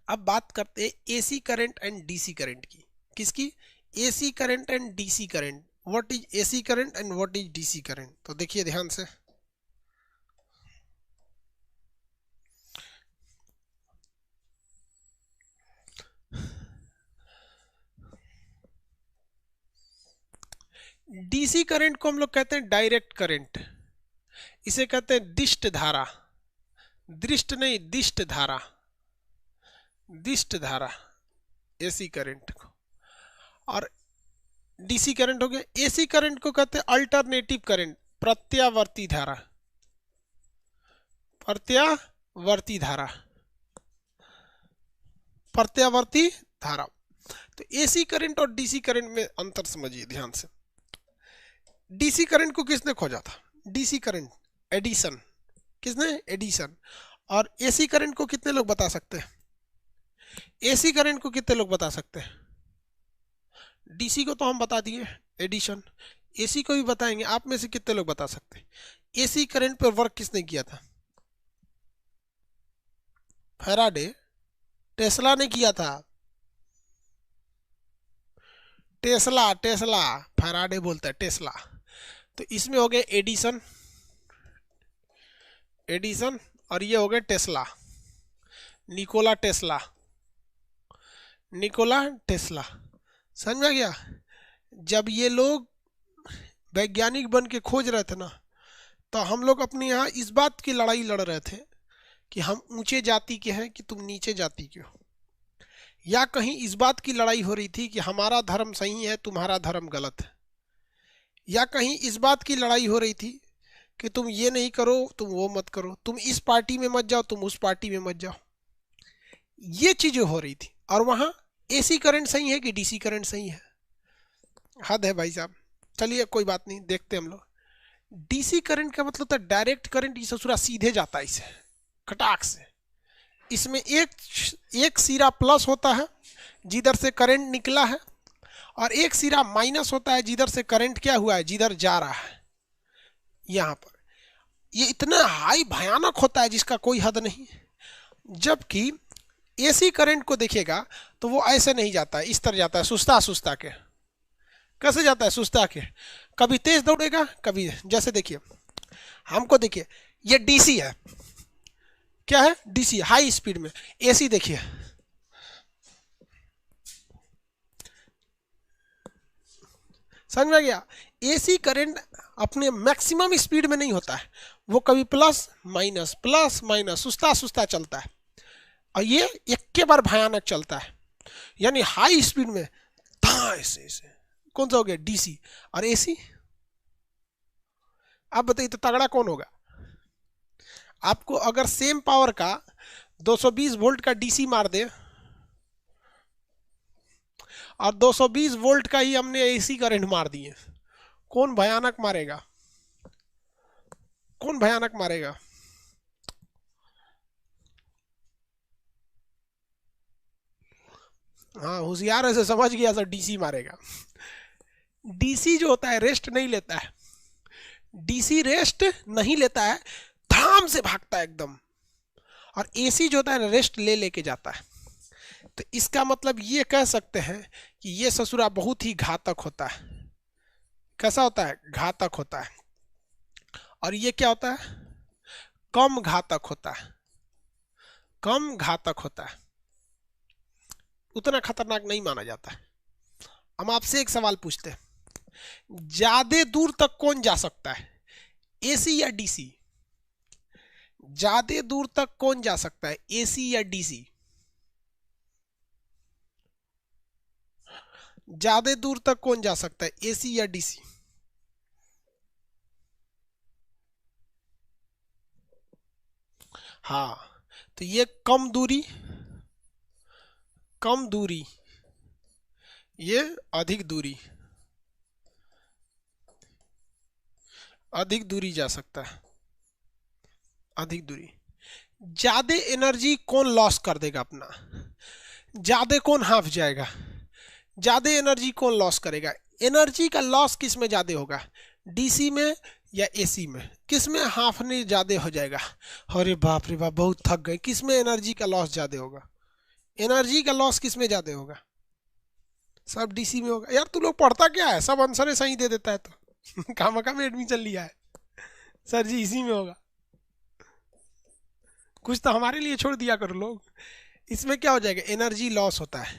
अब बात करते हैं AC current and DC current की। किसकी? AC current and DC current. What is AC current and what is DC current? तो देखिए ध्यान से, डीसी करंट को हम लोग कहते हैं डायरेक्ट करंट, इसे कहते हैं दिष्ट धारा। दृष्ट नहीं, दिष्ट धारा, दिष्ट धारा एसी करंट को। और डीसी करंट हो गया। एसी करंट को कहते हैं अल्टरनेटिव करंट, प्रत्यावर्ती धारा, प्रत्यावर्ती धारा, प्रत्यावर्ती धारा। तो एसी करंट और डीसी करंट में अंतर समझिए ध्यान से। डीसी करंट को किसने खोजा था? डीसी करंट एडिसन, किसने? एडिसन। और एसी करंट को कितने लोग बता सकते हैं? एसी करंट को कितने लोग बता सकते हैं? डीसी को तो हम बता दिए, एडिशन। एसी को भी बताएंगे। आप में से कितने लोग बता सकते हैं एसी करंट पर वर्क किसने किया था? फैराडे, टेस्ला ने किया था। टेस्ला, टेस्ला, फैराडे बोलता है टेस्ला। तो इसमें हो गए एडिसन, एडिसन, और ये हो गए Tesla, Nikola Tesla, Nikola Tesla. समझ में गया? जब ये लोग वैज्ञानिक बन के खोज रहे थे ना, तो हम लोग अपने यहाँ इस बात की लड़ाई लड़ रहे थे कि हम ऊंचे जाति के हैं कि तुम नीचे जाति के हो, या कहीं इस बात की लड़ाई हो रही थी कि हमारा धर्म सही है तुम्हारा धर्म गलत है, या कहीं इस बात की लड़ाई हो रही थी कि तुम ये नहीं करो तुम वो मत करो, तुम इस पार्टी में मत जाओ तुम उस पार्टी में मत जाओ। ये चीजें हो रही थी। और वहां एसी करंट सही है कि डीसी करंट सही है? हद है भाई साहब। चलिए कोई बात नहीं, देखते हम लोग। डीसी करंट का मतलब था डायरेक्ट करंट, ये ससुरा सीधे जाता है इसे खटाक से। इसमें एक सिरा प्लस होता है जिधर से करंट निकला है, और एक सिरा माइनस होता है जिधर से करंट क्या हुआ है, जिधर जा रहा है। यहां पर ये इतना हाई भयानक होता है जिसका कोई हद नहीं। जबकि एसी करंट को देखिएगा तो वो ऐसे नहीं जाता है, इस तरह जाता है सुस्ता सुस्ता के। कैसे जाता है? सुस्ता के। कभी तेज दौड़ेगा कभी, जैसे देखिए हमको, देखिए ये डीसी है, क्या है? डीसी, हाई स्पीड में। एसी देखिए, समझ में गया? एसी करंट अपने मैक्सिमम स्पीड में नहीं होता है, वो कभी प्लस माइनस सुस्ता सुस्ता चलता है, और ये एक के बार भयानक चलता है, यानी हाई स्पीड में ऐसे। कौन सा हो गया? डीसी। और एसी, आप बताइए तो तगड़ा कौन होगा? आपको अगर सेम पावर का 220 वोल्ट का डीसी मार दे और 220 वोल्ट का ही हमने एसी करंट मार दिए, कौन भयानक मारेगा? कौन भयानक मारेगा? हाँ, होशियार ऐसे समझ गया सर, डीसी मारेगा। डीसी जो होता है रेस्ट नहीं लेता है, डीसी रेस्ट नहीं लेता है, धाम से भागता है एकदम। और एसी जो होता है रेस्ट ले लेके जाता है। तो इसका मतलब ये कह सकते हैं कि ये ससुरा बहुत ही घातक होता है। कैसा होता है? घातक होता है। और ये क्या होता है? कम घातक होता है, कम घातक होता है, उतना खतरनाक नहीं माना जाता है। हम आपसे एक सवाल पूछते हैं, ज्यादा दूर तक कौन जा सकता है, एसी या डीसी? ज्यादा दूर तक कौन जा सकता है, एसी या डीसी? ज्यादा दूर तक कौन जा सकता है, एसी या डीसी? हाँ, तो ये कम दूरी, कम दूरी, ये अधिक दूरी, अधिक दूरी जा सकता है, अधिक दूरी। ज्यादा एनर्जी कौन लॉस कर देगा अपना, ज्यादा कौन हाफ जाएगा, ज्यादा एनर्जी कौन लॉस करेगा? एनर्जी का लॉस किस में ज्यादा होगा, डीसी में या एसी में? किस में हाफने ज्यादा हो जाएगा? अरे बाप रे बाप, बहुत थक गए। किस में एनर्जी का लॉस ज्यादा होगा, एनर्जी का लॉस किस में ज्यादा होगा? सब डीसी में होगा। यार तू लोग पढ़ता क्या है, सब आंसर सही दे देता है तो कामा में एडमिशन लिया है। सर जी इसी में होगा, कुछ तो हमारे लिए छोड़ दिया करो लोग। इसमें क्या हो जाएगा, एनर्जी लॉस होता है,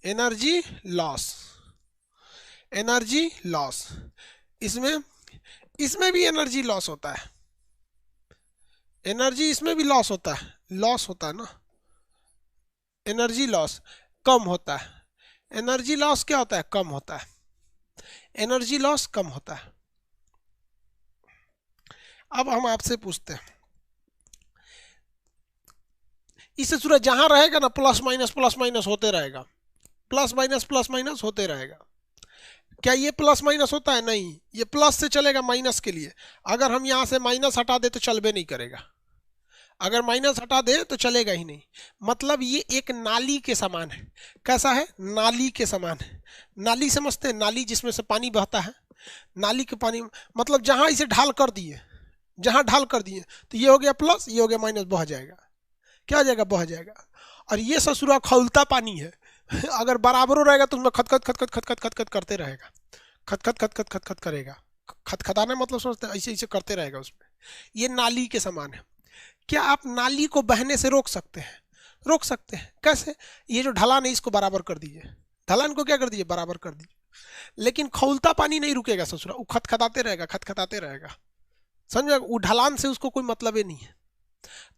एनर्जी लॉस, एनर्जी लॉस। इसमें इसमें भी एनर्जी लॉस होता है, एनर्जी इसमें भी लॉस होता है, लॉस होता है ना, एनर्जी लॉस कम होता है। एनर्जी लॉस क्या होता है, कम होता है, एनर्जी लॉस कम होता है। अब हम आपसे पूछते हैं, इससे सूरज जहां रहेगा ना प्लस माइनस होते रहेगा, प्लस माइनस होते रहेगा। क्या ये प्लस माइनस होता है? नहीं, ये प्लस से चलेगा माइनस के लिए। अगर हम यहां से माइनस हटा दे तो चलबे नहीं करेगा, अगर माइनस हटा दे तो चलेगा ही नहीं। मतलब ये एक नाली के समान है। कैसा है? नाली के समान है। नाली समझते हैं, नाली जिसमें से पानी बहता है, नाली के पानी मतलब जहां इसे ढाल कर दिए, जहां ढाल कर दिए तो ये हो गया प्लस, ये हो गया माइनस, बह जाएगा। क्या हो जाएगा? बह जाएगा। और ये ससुरा खौलता पानी है अगर बराबर हो रहेगा तो उसमें खत खत खत खत खत खत खत खत करते रहेगा, खत खत खत खत खत खत करेगा। खतखताना मतलब सोचते हैं ऐसे ऐसे करते रहेगा उसमें। ये नाली के समान है। क्या आप नाली को बहने से रोक सकते हैं? रोक सकते हैं। कैसे? ये जो ढलान है इसको बराबर कर दीजिए, ढलान को क्या कर दीजिए? बराबर कर दीजिए। लेकिन खौलता पानी नहीं रुकेगा ससुरा, वो खतखताते रहेगा, खतखताते रहेगा। समझ? वो ढलान से उसको कोई मतलब ही नहीं है।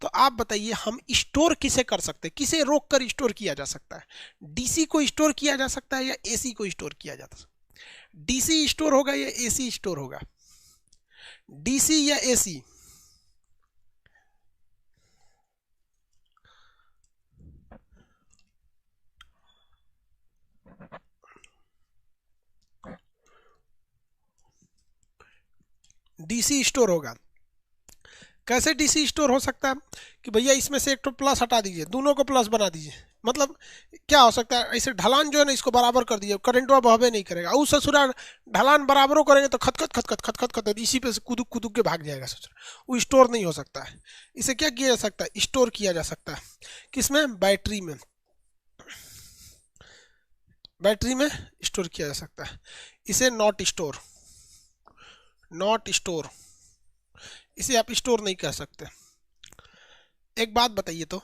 तो आप बताइए हम स्टोर किसे कर सकते हैं, किसे रोक कर स्टोर किया जा सकता है? डीसी को स्टोर किया जा सकता है या एसी को स्टोर किया जाता है? डीसी स्टोर होगा या एसी स्टोर होगा? डीसी या एसी? डीसी स्टोर होगा। कैसे डीसी स्टोर हो सकता है? कि भैया इसमें से एक तो प्लस हटा दीजिए, दोनों को प्लस बना दीजिए। मतलब क्या हो सकता है? ऐसे ढलान जो है ना इसको बराबर कर दीजिए, करंट बहबे नहीं करेगा। उस ससुरा ढलान बराबरों करेंगे तो खतखत खतखत खतखत खतखत इसी पे से कुदुक कुदुक के भाग जाएगा ससुरा। वो स्टोर नहीं हो सकता है। इसे क्या किया जा सकता है? स्टोर किया जा सकता है। किसमें? बैटरी में। बैटरी में स्टोर किया जा सकता है। इसे नॉट स्टोर, नॉट स्टोर, इसे आप स्टोर नहीं कह सकते। एक बात बताइए तो,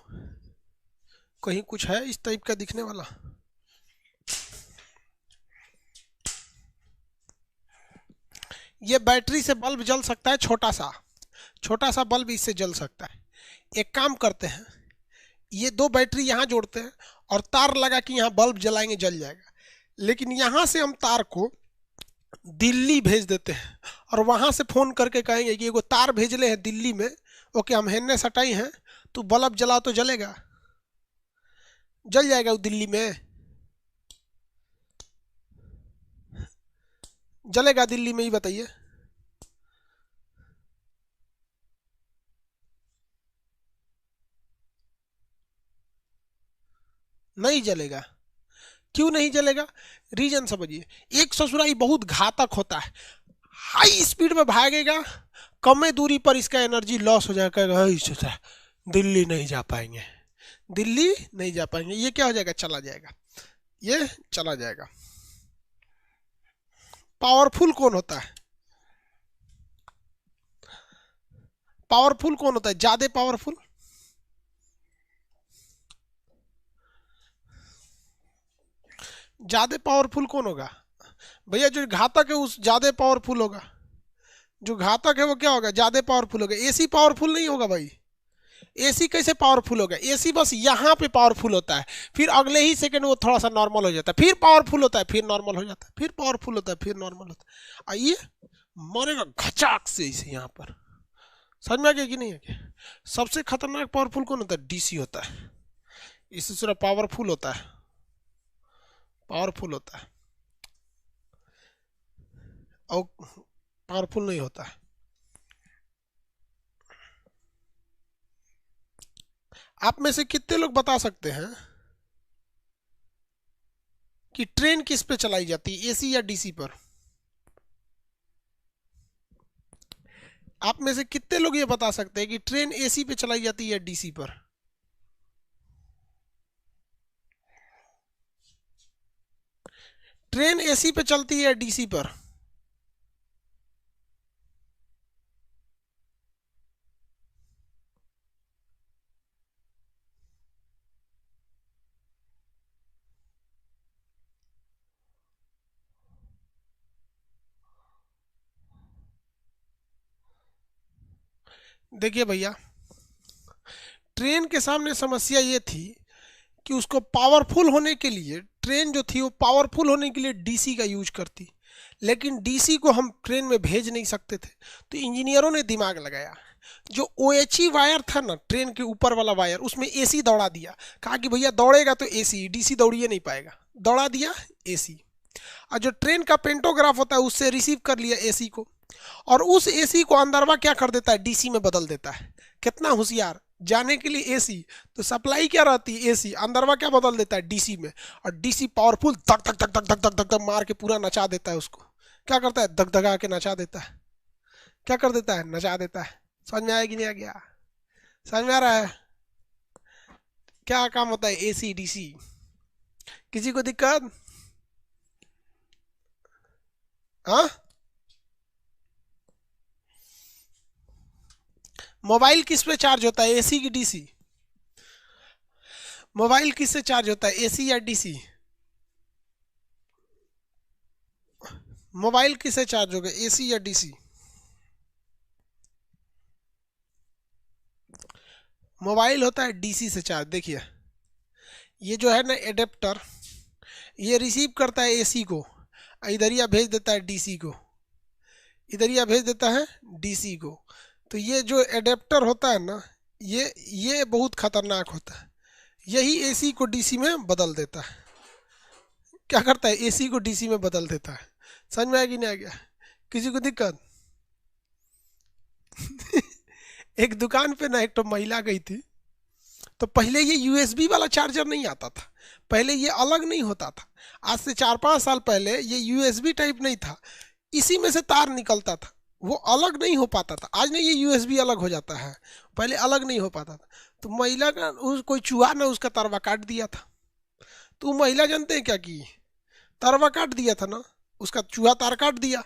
कहीं कुछ है इस टाइप का दिखने वाला? ये बैटरी से बल्ब जल सकता है, छोटा सा बल्ब इससे जल सकता है। एक काम करते हैं, ये दो बैटरी यहाँ जोड़ते हैं और तार लगा कि यहाँ बल्ब जलाएंगे, जल जाएगा। लेकिन यहाँ से हम तार को दिल्ली भेज देते हैं और वहां से फोन करके कहेंगे कि एगो तार भेजले हैं दिल्ली में, ओके हम हेन्ने सटाई हैं, तो बल्ब जलाओ तो जलेगा, जल जाएगा वो दिल्ली में, जलेगा दिल्ली में ही? बताइए। नहीं जलेगा। क्यों नहीं जलेगा? रीजन समझिए। एक ससुराई बहुत घातक होता है, हाई स्पीड में भागेगा, कम दूरी पर इसका एनर्जी लॉस हो जाएगा, दिल्ली नहीं जा पाएंगे, दिल्ली नहीं जा पाएंगे। ये क्या हो जाएगा? चला जाएगा, ये चला जाएगा। पावरफुल कौन होता है? पावरफुल कौन होता है? ज्यादा पावरफुल? ज्यादा पावरफुल कौन होगा? भैया जो घातक है उस ज्यादा पावरफुल होगा। जो घातक है वो क्या होगा? ज्यादा पावरफुल होगा। एसी पावरफुल नहीं होगा भाई। एसी कैसे पावरफुल होगा? एसी बस यहाँ पे पावरफुल होता है, फिर अगले ही सेकंड वो थोड़ा सा नॉर्मल हो जाता है, फिर पावरफुल होता है, फिर नॉर्मल हो जाता है, फिर पावरफुल होता है, फिर नॉर्मल होता है। आइए मारेगा घचाक से इसे यहाँ पर। समझ में आ गया कि नहीं आ गया? सबसे खतरनाक पावरफुल कौन होता है? डीसी होता है। इससे सिर्फ पावरफुल होता है, पावरफुल होता है और पावरफुल नहीं होता है। आप में से कितने लोग बता सकते हैं कि ट्रेन किस पे चलाई जाती है, एसी या डीसी पर? आप में से कितने लोग ये बता सकते हैं कि ट्रेन एसी पे चलाई जाती है या डीसी पर? ट्रेन एसी पे चलती है डीसी पर? देखिए भैया, ट्रेन के सामने समस्या ये थी कि उसको पावरफुल होने के लिए, ट्रेन जो थी वो पावरफुल होने के लिए डीसी का यूज करती, लेकिन डीसी को हम ट्रेन में भेज नहीं सकते थे। तो इंजीनियरों ने दिमाग लगाया, जो ओएचई वायर था ना, ट्रेन के ऊपर वाला वायर, उसमें एसी दौड़ा दिया। कहा कि भैया दौड़ेगा तो एसी, डीसी दौड़िए नहीं पाएगा, दौड़ा दिया एसी। और जो ट्रेन का पेंटोग्राफ होता है उससे रिसीव कर लिया एसी को, और उस एसी को अंदरवा क्या कर देता है, डीसी में बदल देता है। कितना होशियार, जाने के लिए एसी, तो सप्लाई क्या रहती है एसी, अंदरवा क्या बदल देता है डीसी में, और डीसी पावरफुल धक धक धक धक धक धक धक धक मार के पूरा नचा देता है उसको। क्या करता है, धक धका के नचा देता है। क्या कर देता है, नचा देता है। समझ में आया कि नहीं आ गया? समझ में आ रहा है क्या काम होता है एसी डीसी? किसी को दिक्कत? हाँ, मोबाइल किस पे चार्ज होता है, एसी की डीसी? मोबाइल किससे चार्ज होता है, एसी या डीसी? मोबाइल किससे चार्ज होगा, एसी या डीसी? मोबाइल होता है डीसी से चार्ज। देखिए, ये जो है ना एडेप्टर, ये रिसीव करता है एसी को, इधरिया भेज देता है डीसी को, इधरिया भेज देता है डीसी को। तो ये जो एडेप्टर होता है ना, ये बहुत खतरनाक होता है। यही एसी को डीसी में बदल देता है। क्या करता है, एसी को डीसी में बदल देता है। समझ में आया कि नहीं आ गया? किसी को दिक्कत? एक दुकान पे ना एक तो महिला गई थी, तो पहले ये यूएसबी वाला चार्जर नहीं आता था, पहले ये अलग नहीं होता था। आज से 4-5 साल पहले ये यूएसबी टाइप नहीं था, इसी में से तार निकलता था, वो अलग नहीं हो पाता था। आज नहीं, ये यूएसबी अलग हो जाता है, पहले अलग नहीं हो पाता था। तो महिला का कोई चूहा ने उसका तरवा काट दिया था। तो महिला जानते हैं क्या की, तरवा काट दिया था ना, उसका चूहा तार काट दिया।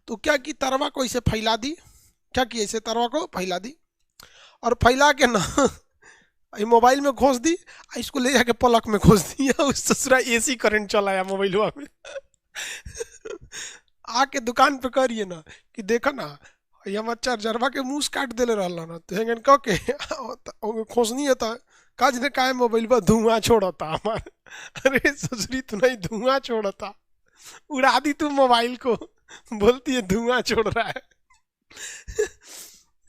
तो क्या की, तरवा को इसे फैला दी। क्या की, ऐसे तरवा को फैला दी, और फैला के ना ये मोबाइल में घोस दी, इसको ले जाके पलक में घोस दिया, उस ससुरा एसी करंट चलाया मोबाइल में। आके दुकान पे करिए ना कि देखा ना, ये हमार चार्जरवा के मुंह काट देले रहला ना, तो हेंगन कह के ओमे खोसनी है, तो काज ने काहे मोबाइल पर धुआं छोड़ता हमार। अरे ससुरी तू नहीं धुआं छोड़ता, उड़ा दी तू मोबाइल को, बोलती है धुआं छोड़ रहा है।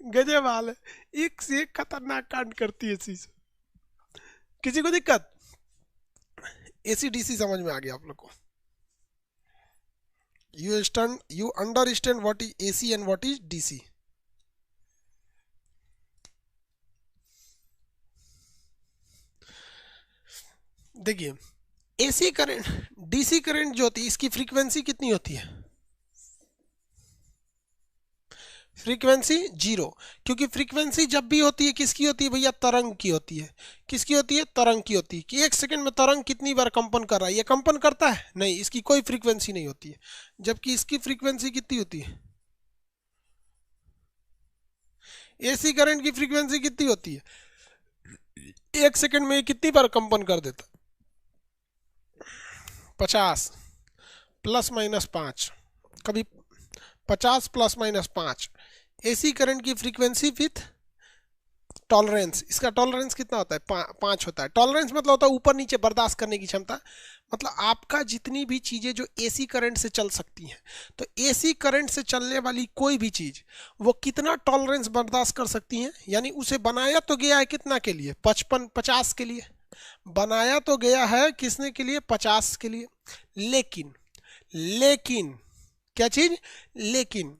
गजब हाल है, एक से एक खतरनाक कांड करती है चीज। किसी को दिक्कत? एसी डीसी समझ में आ गया आप लोग को? you understand what is AC and what is DC? देखिए, एसी करंट, डीसी करंट जो होती है, इसकी फ्रीक्वेंसी कितनी होती है? Frequency zero. क्योंकि फ्रीक्वेंसी जब भी होती है किसकी होती है भैया, तरंग की होती है। किसकी होती है, तरंग की होती है। कि एक सेकंड में तरंग कितनी बार कंपन कर रहा है, ये कंपन करता है नहीं, इसकी कोई फ्रीक्वेंसी नहीं होती है। जबकि इसकी फ्रीक्वेंसी कितनी होती है, एसी करंट की फ्रीक्वेंसी कितनी होती है, एक सेकंड में कितनी बार कंपन कर देता, 50 +-5, कभी 50 +-5। एसी करंट की फ्रीक्वेंसी विथ टॉलरेंस, इसका टॉलरेंस कितना होता है, 5 होता है। टॉलरेंस मतलब होता है ऊपर नीचे बर्दाश्त करने की क्षमता। मतलब आपका जितनी भी चीज़ें जो एसी करंट से चल सकती हैं, तो एसी करंट से चलने वाली कोई भी चीज़ वो कितना टॉलरेंस बर्दाश्त कर सकती हैं। यानी उसे बनाया तो गया है कितना के लिए, 50 के लिए बनाया तो गया है, किसने के लिए, 50 के लिए। लेकिन लेकिन क्या चीज, लेकिन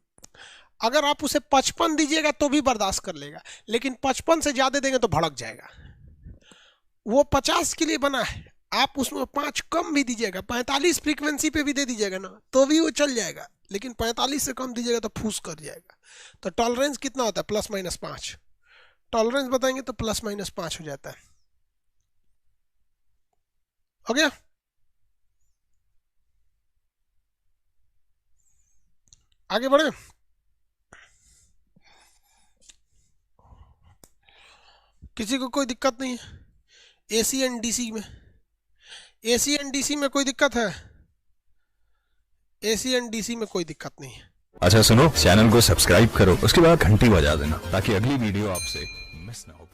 अगर आप उसे 55 दीजिएगा तो भी बर्दाश्त कर लेगा, लेकिन 55 से ज्यादा देंगे तो भड़क जाएगा। वो 50 के लिए बना है, आप उसमें 5 कम भी दीजिएगा, 45 फ्रीक्वेंसी पे भी दे दीजिएगा ना, तो भी वो चल जाएगा। लेकिन 45 से कम दीजिएगा तो फूस कर जाएगा। तो टॉलरेंस कितना होता है, +-5। टॉलरेंस बताएंगे तो +-5 हो जाता है। हो गया? आगे बढ़े। किसी को कोई दिक्कत नहीं है एसी एंड डीसी में? एसी एंड डीसी में कोई दिक्कत है? एसी एंड डीसी में कोई दिक्कत नहीं है। अच्छा सुनो, चैनल को सब्सक्राइब करो, उसके बाद घंटी बजा देना ताकि अगली वीडियो आपसे मिस ना हो।